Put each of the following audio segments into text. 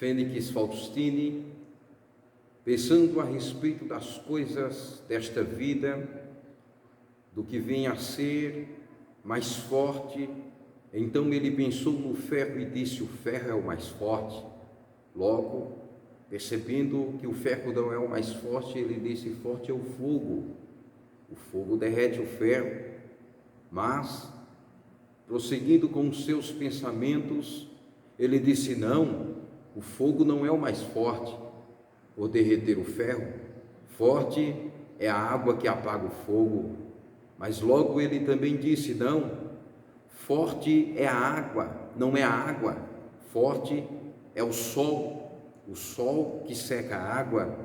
Fênix Faustini, pensando a respeito das coisas desta vida, do que vem a ser mais forte, então ele pensou no ferro e disse: o ferro é o mais forte. Logo, percebendo que o ferro não é o mais forte, ele disse: forte é o fogo derrete o ferro. Mas, prosseguindo com os seus pensamentos, ele disse: não, o fogo não é o mais forte por derreter o ferro. Forte é a água que apaga o fogo. Mas logo ele também disse: não, forte é a água, não é a água, forte é o sol que seca a água.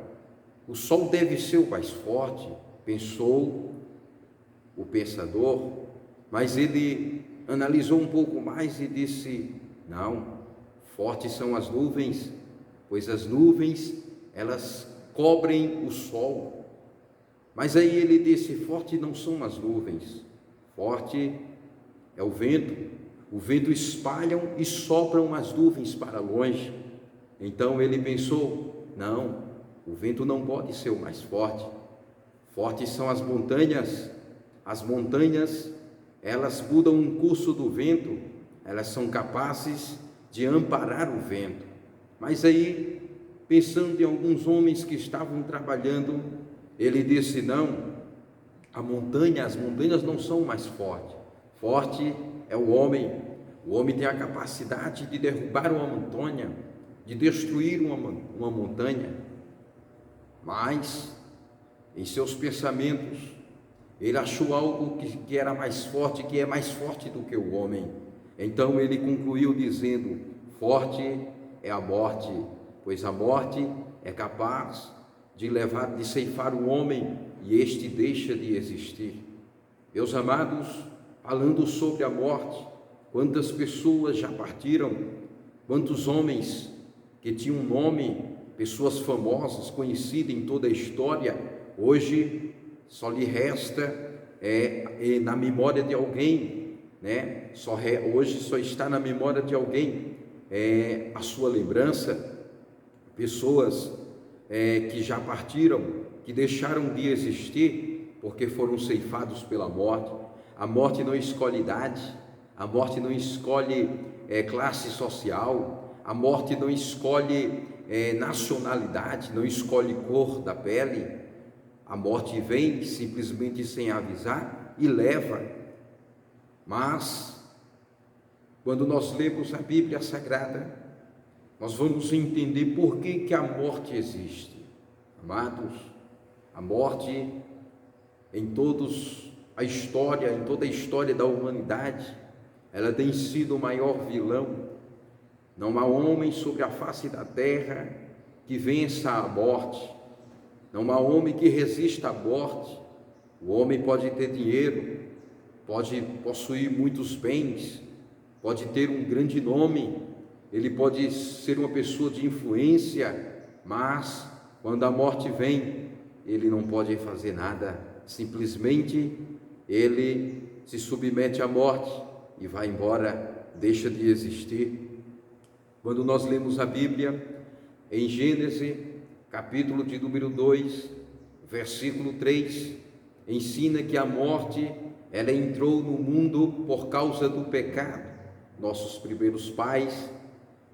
O sol deve ser o mais forte, pensou o pensador, mas ele analisou um pouco mais e disse: não, fortes são as nuvens, pois as nuvens, elas cobrem o sol. Mas aí ele disse: forte não são as nuvens, forte é o vento espalham e sopram as nuvens para longe. Então ele pensou: não, o vento não pode ser o mais forte, fortes são as montanhas, elas mudam o curso do vento, elas são capazes de amparar o vento. Mas aí, pensando em alguns homens que estavam trabalhando, ele disse: não, as montanhas não são mais fortes, forte é o homem tem a capacidade de derrubar uma montanha, de destruir uma montanha. Mas, em seus pensamentos, ele achou algo que era mais forte, que é mais forte do que o homem. Então ele concluiu dizendo: forte é a morte, pois a morte é capaz de ceifar o homem, e este deixa de existir. Meus amados, falando sobre a morte, quantas pessoas já partiram, quantos homens que tinham nome, pessoas famosas, conhecidas em toda a história, hoje só lhe resta na memória de alguém, né? Hoje só está na memória de alguém a sua lembrança. Pessoas que já partiram, que deixaram de existir porque foram ceifados pela morte. A morte não escolhe idade, a morte não escolhe classe social, a morte não escolhe nacionalidade, não escolhe cor da pele. A morte vem simplesmente sem avisar e leva. Mas, quando nós lemos a Bíblia Sagrada, nós vamos entender por que a morte existe. Amados, a morte em toda a história da humanidade, ela tem sido o maior vilão. Não há homem sobre a face da terra que vença a morte. Não há homem que resista à morte. O homem pode ter dinheiro, pode possuir muitos bens, pode ter um grande nome, ele pode ser uma pessoa de influência, mas quando a morte vem, ele não pode fazer nada, simplesmente ele se submete à morte e vai embora, deixa de existir. Quando nós lemos a Bíblia, em Gênesis, capítulo de número 2, versículo 3, ensina que a morte, ela entrou no mundo por causa do pecado. Nossos primeiros pais,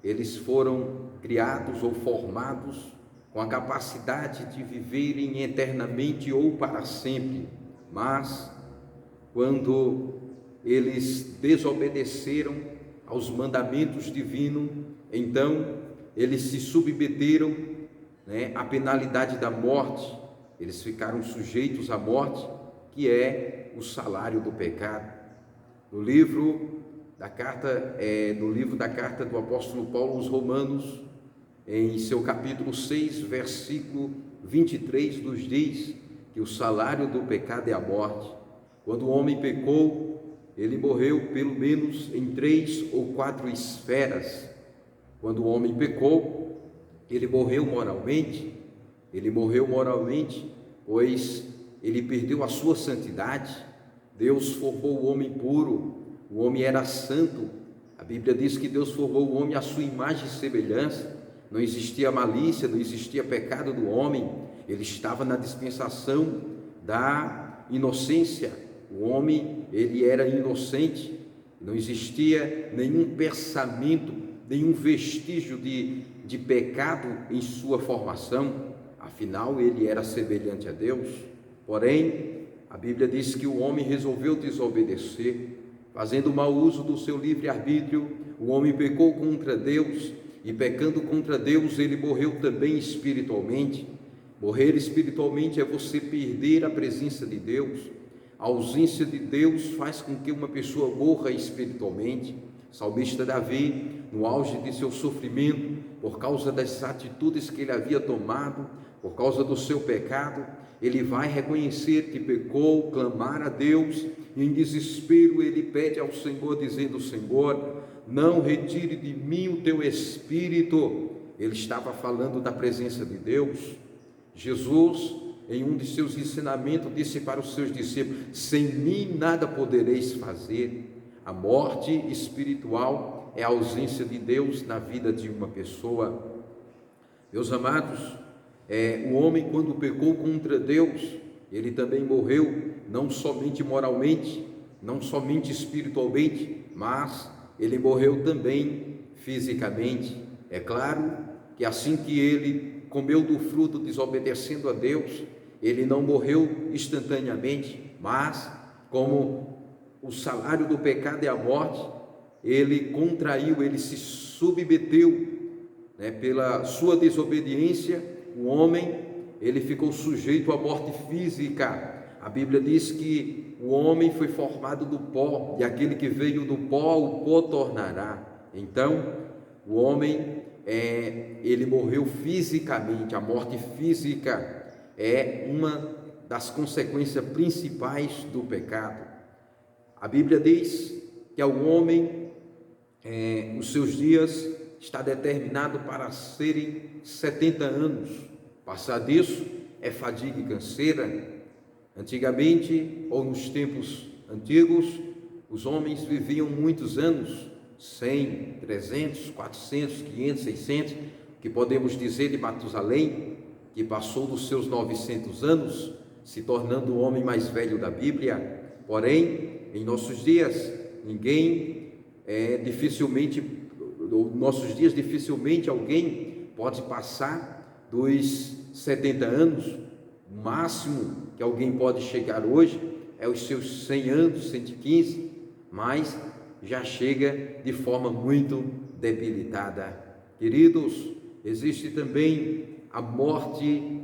eles foram criados ou formados com a capacidade de viverem eternamente ou para sempre, mas quando eles desobedeceram aos mandamentos divinos, então eles se submeteram a penalidade da morte, eles ficaram sujeitos à morte, que é o salário do pecado. No livro da carta do apóstolo Paulo aos Romanos, em seu capítulo 6, versículo 23, nos diz que o salário do pecado é a morte. Quando o homem pecou, ele morreu pelo menos em 3 ou 4 esferas. Quando o homem pecou, ele morreu moralmente, pois ele perdeu a sua santidade. Deus formou o homem puro, o homem era santo. A Bíblia diz que Deus formou o homem à sua imagem e semelhança, não existia malícia, não existia pecado do homem. Ele estava na dispensação da inocência. O homem, ele era inocente, não existia nenhum pensamento, nenhum vestígio de pecado em sua formação. Afinal, ele era semelhante a Deus. Porém, a Bíblia diz que o homem resolveu desobedecer, fazendo mau uso do seu livre-arbítrio. O homem pecou contra Deus, e pecando contra Deus, ele morreu também espiritualmente. Morrer espiritualmente é você perder a presença de Deus. A ausência de Deus faz com que uma pessoa morra espiritualmente. O salmista Davi, no auge de seu sofrimento, por causa das atitudes que ele havia tomado, por causa do seu pecado, ele vai reconhecer que pecou, clamar a Deus, e em desespero ele pede ao Senhor, dizendo: Senhor, não retire de mim o teu Espírito. Ele estava falando da presença de Deus. Jesus, em um de seus ensinamentos, disse para os seus discípulos: sem mim nada podereis fazer. A morte espiritual é a ausência de Deus na vida de uma pessoa. Meus amados, o homem, quando pecou contra Deus, ele também morreu, não somente moralmente, não somente espiritualmente, mas ele morreu também fisicamente. É claro que assim que ele comeu do fruto desobedecendo a Deus, ele não morreu instantaneamente, mas como o salário do pecado é a morte, ele contraiu, ele se submeteu, pela sua desobediência. O homem, ele ficou sujeito à morte física. A Bíblia diz que o homem foi formado do pó, e aquele que veio do pó, o pó tornará. Então, o homem, ele morreu fisicamente. A morte física é uma das consequências principais do pecado. A Bíblia diz que ao homem, os seus dias está determinado para serem 70 anos. Passar disso é fadiga e canseira. Antigamente, ou nos tempos antigos, os homens viviam muitos anos, 100, 300, 400, 500, 600, que podemos dizer de Matusalém, que passou dos seus 900 anos, se tornando o homem mais velho da Bíblia. Porém, em nossos dias, dificilmente alguém pode passar dos 70 anos. O máximo que alguém pode chegar hoje é os seus 100 anos, 115, mas já chega de forma muito debilitada. Queridos, existe também a morte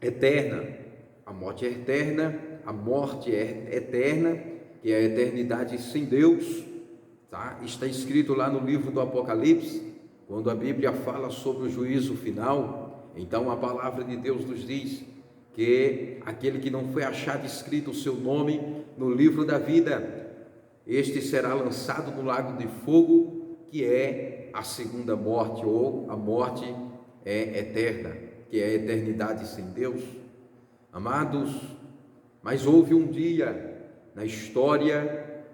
eterna. A morte eterna, que é a eternidade sem Deus, tá? Está escrito lá no livro do Apocalipse, quando a Bíblia fala sobre o juízo final. Então a palavra de Deus nos diz que aquele que não foi achado escrito o seu nome no livro da vida, este será lançado no lago de fogo, que é a segunda morte, ou a morte eterna, que é a eternidade sem Deus. Amados, mas houve um dia na história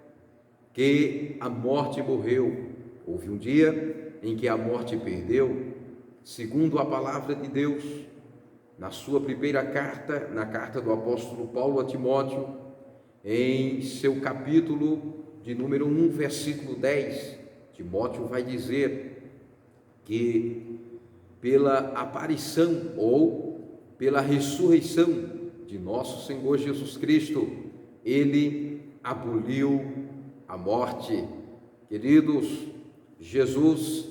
que a morte morreu. Houve um dia em que a morte perdeu. Segundo a palavra de Deus, na sua primeira carta, na carta do apóstolo Paulo a Timóteo, em seu capítulo de número 1, versículo 10, Timóteo vai dizer que pela aparição ou pela ressurreição de nosso Senhor Jesus Cristo, ele aboliu a morte. Queridos, Jesus,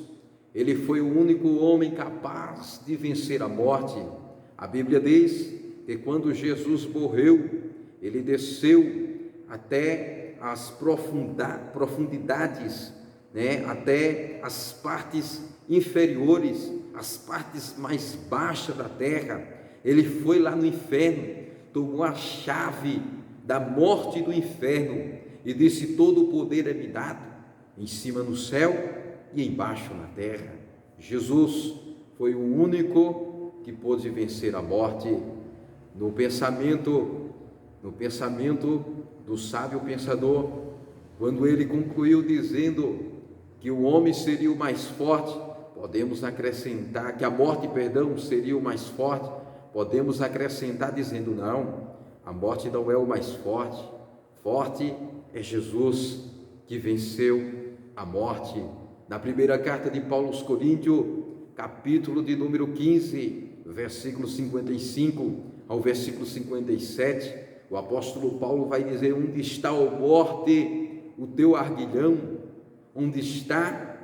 ele foi o único homem capaz de vencer a morte. A Bíblia diz que quando Jesus morreu, ele desceu até as profundidades, até as partes inferiores, as partes mais baixas da terra. Ele foi lá no inferno, tomou a chave da morte e do inferno e disse: todo o poder é me dado, em cima no céu e embaixo na terra. Jesus foi o único que pôde vencer a morte. No pensamento do sábio pensador, quando ele concluiu dizendo que o homem seria o mais forte, podemos acrescentar que a morte, seria o mais forte, podemos acrescentar dizendo não, a morte não é o mais forte, forte é Jesus que venceu a morte. Na primeira carta de Paulo aos Coríntios, capítulo de número 15, versículo 55 ao versículo 57, o apóstolo Paulo vai dizer: onde está, ó morte, o teu arguilhão? Onde está,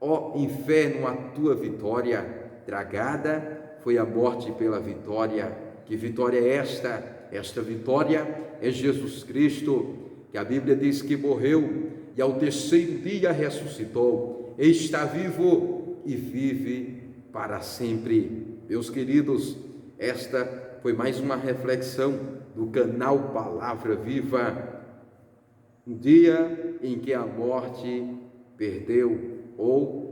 ó inferno, a tua vitória? Tragada foi a morte pela vitória. Que vitória é esta? Esta vitória é Jesus Cristo, que a Bíblia diz que morreu e ao terceiro dia ressuscitou, e está vivo e vive para sempre. Meus queridos, esta foi mais uma reflexão do canal Palavra Viva, um dia em que a morte perdeu ou